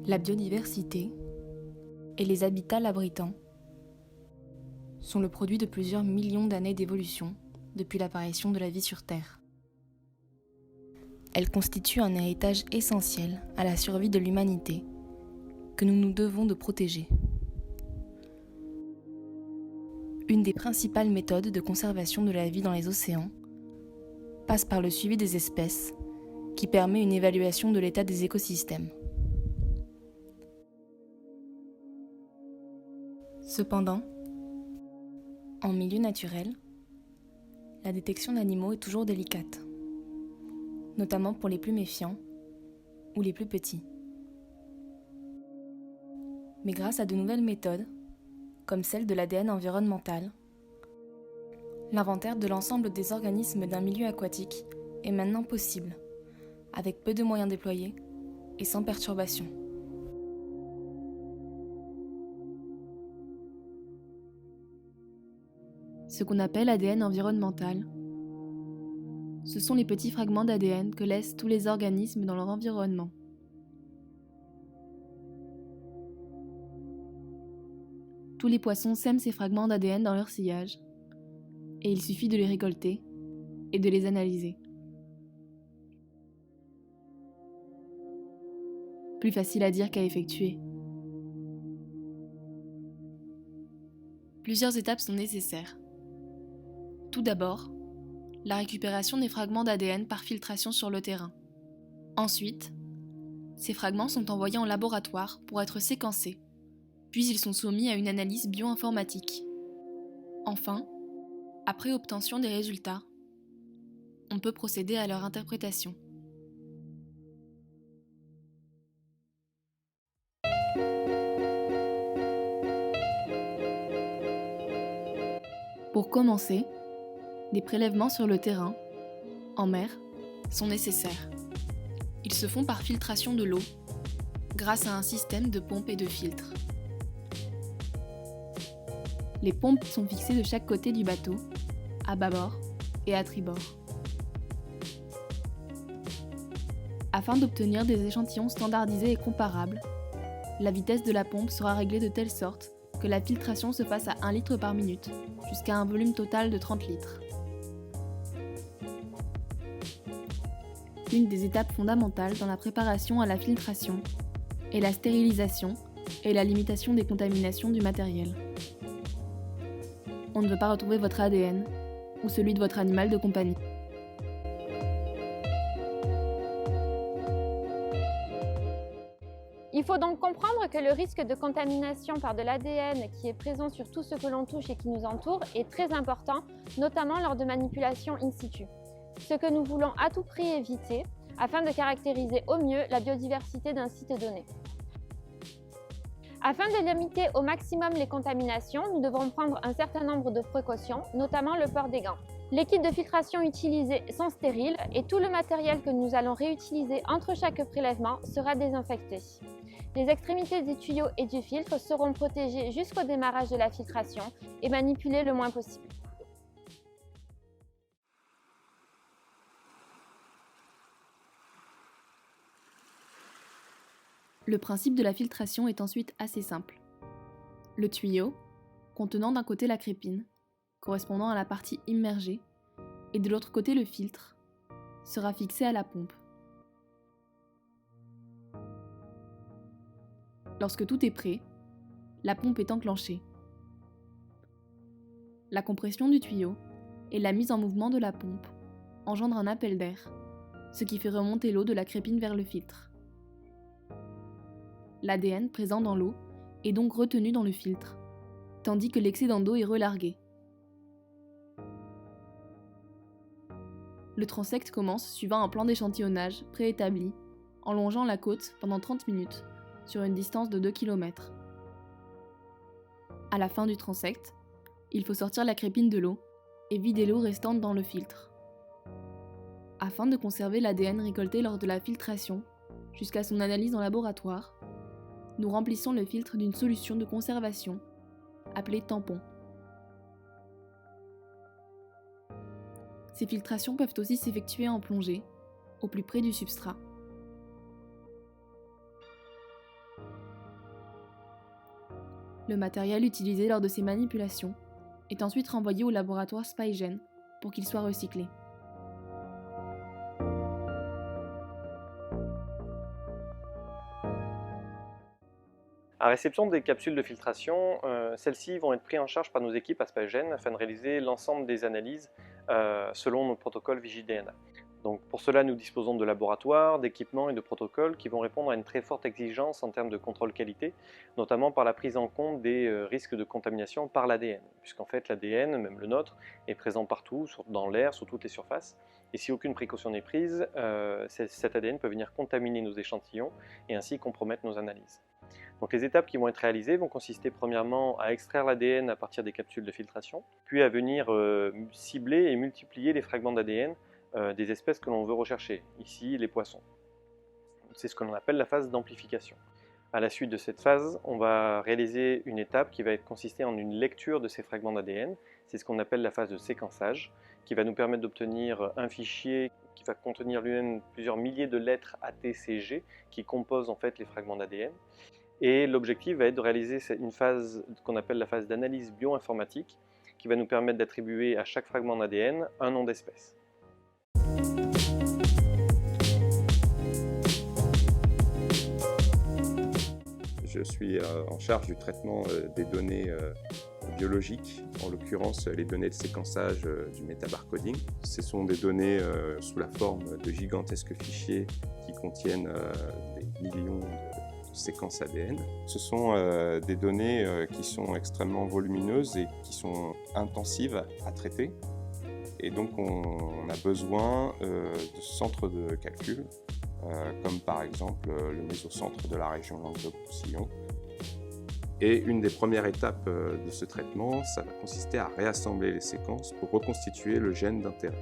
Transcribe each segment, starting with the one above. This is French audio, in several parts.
La biodiversité et les habitats l'abritants sont le produit de plusieurs millions d'années d'évolution depuis l'apparition de la vie sur Terre. Elle constitue un héritage essentiel à la survie de l'humanité que nous nous devons de protéger. Une des principales méthodes de conservation de la vie dans les océans passe par le suivi des espèces qui permet une évaluation de l'état des écosystèmes. Cependant, en milieu naturel, la détection d'animaux est toujours délicate, notamment pour les plus méfiants ou les plus petits. Mais grâce à de nouvelles méthodes, comme celle de l'ADN environnemental, l'inventaire de l'ensemble des organismes d'un milieu aquatique est maintenant possible, avec peu de moyens déployés et sans perturbation. Ce qu'on appelle ADN environnemental, ce sont les petits fragments d'ADN que laissent tous les organismes dans leur environnement. Tous les poissons sèment ces fragments d'ADN dans leur sillage, et il suffit de les récolter et de les analyser. Plus facile à dire qu'à effectuer. Plusieurs étapes sont nécessaires. Tout d'abord, la récupération des fragments d'ADN par filtration sur le terrain. Ensuite, ces fragments sont envoyés en laboratoire pour être séquencés, puis ils sont soumis à une analyse bioinformatique. Enfin, après obtention des résultats, on peut procéder à leur interprétation. Pour commencer, des prélèvements sur le terrain, en mer, sont nécessaires. Ils se font par filtration de l'eau, grâce à un système de pompes et de filtres. Les pompes sont fixées de chaque côté du bateau, à bâbord et à tribord. Afin d'obtenir des échantillons standardisés et comparables, la vitesse de la pompe sera réglée de telle sorte que la filtration se fasse à 1 litre par minute, jusqu'à un volume total de 30 litres. Une des étapes fondamentales dans la préparation à la filtration est la stérilisation et la limitation des contaminations du matériel. On ne veut pas retrouver votre ADN ou celui de votre animal de compagnie. Il faut donc comprendre que le risque de contamination par de l'ADN qui est présent sur tout ce que l'on touche et qui nous entoure est très important, notamment lors de manipulations in situ. Ce que nous voulons à tout prix éviter afin de caractériser au mieux la biodiversité d'un site donné. Afin de limiter au maximum les contaminations, nous devrons prendre un certain nombre de précautions, notamment le port des gants. Les kits de filtration utilisés sont stériles et tout le matériel que nous allons réutiliser entre chaque prélèvement sera désinfecté. Les extrémités des tuyaux et du filtre seront protégées jusqu'au démarrage de la filtration et manipulées le moins possible. Le principe de la filtration est ensuite assez simple. Le tuyau, contenant d'un côté la crépine, correspondant à la partie immergée, et de l'autre côté le filtre, sera fixé à la pompe. Lorsque tout est prêt, la pompe est enclenchée. La compression du tuyau et la mise en mouvement de la pompe engendrent un appel d'air, ce qui fait remonter l'eau de la crépine vers le filtre. L'ADN présent dans l'eau est donc retenu dans le filtre, tandis que l'excédent d'eau est relargué. Le transect commence suivant un plan d'échantillonnage préétabli, en longeant la côte pendant 30 minutes, sur une distance de 2 km. À la fin du transect, il faut sortir la crépine de l'eau et vider l'eau restante dans le filtre. Afin de conserver l'ADN récolté lors de la filtration, jusqu'à son analyse en laboratoire, nous remplissons le filtre d'une solution de conservation, appelée tampon. Ces filtrations peuvent aussi s'effectuer en plongée, au plus près du substrat. Le matériel utilisé lors de ces manipulations est ensuite renvoyé au laboratoire SpyGen pour qu'il soit recyclé. À réception des capsules de filtration, celles-ci vont être prises en charge par nos équipes à SpyGen afin de réaliser l'ensemble des analyses selon nos protocoles VigiDNA. Donc pour cela, nous disposons de laboratoires, d'équipements et de protocoles qui vont répondre à une très forte exigence en termes de contrôle qualité, notamment par la prise en compte des risques de contamination par l'ADN, puisqu'en fait l'ADN, même le nôtre, est présent partout, dans l'air, sur toutes les surfaces, et si aucune précaution n'est prise, cet ADN peut venir contaminer nos échantillons et ainsi compromettre nos analyses. Donc les étapes qui vont être réalisées vont consister premièrement à extraire l'ADN à partir des capsules de filtration, puis à venir cibler et multiplier les fragments d'ADN des espèces que l'on veut rechercher, ici les poissons. C'est ce que l'on appelle la phase d'amplification. À la suite de cette phase, on va réaliser une étape qui va consister en une lecture de ces fragments d'ADN, c'est ce qu'on appelle la phase de séquençage, qui va nous permettre d'obtenir un fichier qui va contenir lui-même plusieurs milliers de lettres ATCG qui composent en fait les fragments d'ADN. Et l'objectif va être de réaliser une phase qu'on appelle la phase d'analyse bioinformatique, qui va nous permettre d'attribuer à chaque fragment d'ADN un nom d'espèce. Je suis en charge du traitement des données biologiques, en l'occurrence les données de séquençage du métabarcoding. Ce sont des données sous la forme de gigantesques fichiers qui contiennent des millions de séquences ADN. Ce sont des données qui sont extrêmement volumineuses et qui sont intensives à traiter. Et donc on a besoin de centres de calcul, comme par exemple le mésocentre de la région Languedoc-Roussillon. Et une des premières étapes de ce traitement, ça va consister à réassembler les séquences pour reconstituer le gène d'intérêt.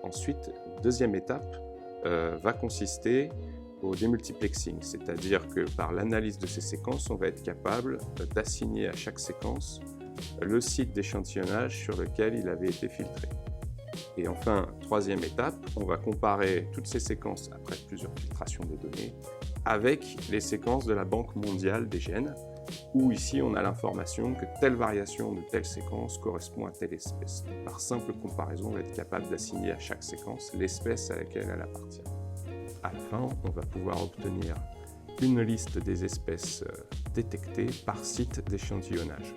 Ensuite, deuxième étape va consister au démultiplexing, c'est-à-dire que par l'analyse de ces séquences, on va être capable d'assigner à chaque séquence le site d'échantillonnage sur lequel il avait été filtré. Et enfin, troisième étape, on va comparer toutes ces séquences après plusieurs filtrations des données avec les séquences de la Banque mondiale des gènes, où ici on a l'information que telle variation de telle séquence correspond à telle espèce. Par simple comparaison, on va être capable d'assigner à chaque séquence l'espèce à laquelle elle appartient. À la fin, on va pouvoir obtenir une liste des espèces détectées par site d'échantillonnage.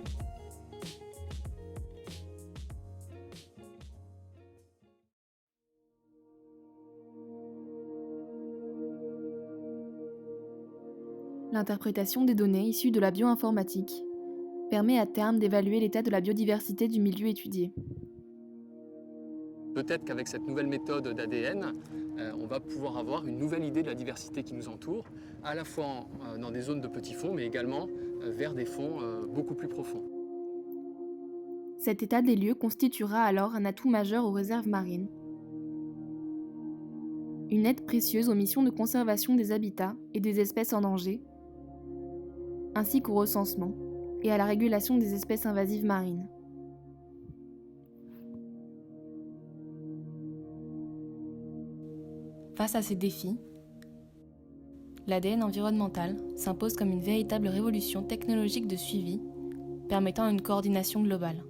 L'interprétation des données issues de la bioinformatique permet à terme d'évaluer l'état de la biodiversité du milieu étudié. Peut-être qu'avec cette nouvelle méthode d'ADN, on va pouvoir avoir une nouvelle idée de la diversité qui nous entoure, à la fois dans des zones de petits fonds, mais également vers des fonds beaucoup plus profonds. Cet état des lieux constituera alors un atout majeur aux réserves marines. Une aide précieuse aux missions de conservation des habitats et des espèces en danger, ainsi qu'au recensement et à la régulation des espèces invasives marines. Face à ces défis, l'ADN environnemental s'impose comme une véritable révolution technologique de suivi, permettant une coordination globale.